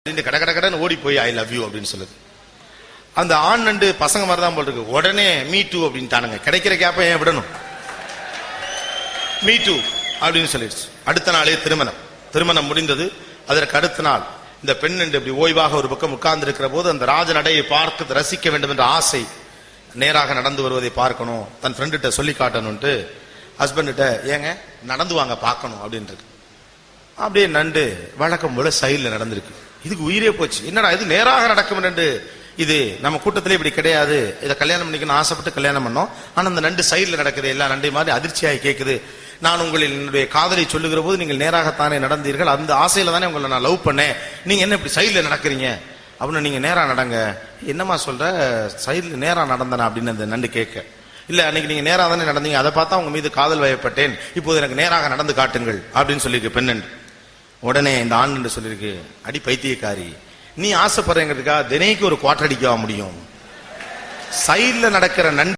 கட கட கடன்னு ஓடி போய் ஐ லவ் யூ அப்படின்னு சொல்லுது. அந்த ஆண் நண்டு பசங்க மாதிரி தான் போல் இருக்கு. உடனே மீ டூ அப்படின்ட்டானுங்க. கிடைக்கிற கேப்ப ஏன் விடணும்? மீ டூ அப்படின்னு சொல்லிடுச்சு. அடுத்த நாளே திருமணம் முடிந்தது. அதற்கு அடுத்த நாள் இந்த பெண் நண்டு இப்படி ஓய்வாக ஒரு பக்கம் உட்கார்ந்து இருக்கிற போது அந்த ராஜ நடையை பார்த்து ரசிக்க வேண்டும் என்ற ஆசை, நேராக நடந்து வருவதை பார்க்கணும், தன் ஃப்ரெண்டுகிட்ட சொல்லி காட்டணும்ட்டு ஹஸ்பண்ட்கிட்ட ஏங்க நடந்து வாங்க பார்க்கணும் அப்படின்ட்டு. அப்படியே நண்டு வழக்கம் போல சைடில் நடந்திருக்கு. இதுக்கு உயிரே போச்சு. என்னடா இது நேராக நடக்கும் நண்டு, இது நம்ம கூட்டத்திலே இப்படி கிடையாது, இதை கல்யாணம் பண்ணிக்கணும் ஆசைப்பட்டு கல்யாணம் பண்ணோம், ஆனா அந்த நண்டு சைடில் நடக்குது. எல்லா நண்டை மாதிரி அதிர்ச்சியாகி கேட்குது. நான் உங்களின் என்னுடைய காதலை சொல்லுகிற போது நீங்கள் நேராகத்தானே நடந்தீர்கள், அந்த ஆசையில தானே உங்களை நான் லவ் பண்ணேன், நீங்க என்ன இப்படி சைடில் நடக்கிறீங்க அப்படின்னு. நீங்க நேரா நடங்க. என்னமா சொல்ற, சைடில் நேரா நடந்தனா அப்படின்னு அந்த நண்டு கேட்க. இல்ல அன்னைக்கு நீங்க நேரா தானே நடந்தீங்க, அதை பார்த்தா உங்க மீது காதல் வயப்பட்டேன், இப்போது எனக்கு நேராக நடந்து காட்டுங்கள் அப்படின்னு சொல்லியிருக்கு பெண்ணு. உடனே இந்த ஆண் என்று சொல்லிருக்கு, அடி பைத்தியக்காரி, நீ ஆசைப்படுறேங்கிறதுக்கா தினைக்கு ஒரு குவார்டர் அடிக்கவா முடியும்? சைட்ல நடக்கிற நண்டு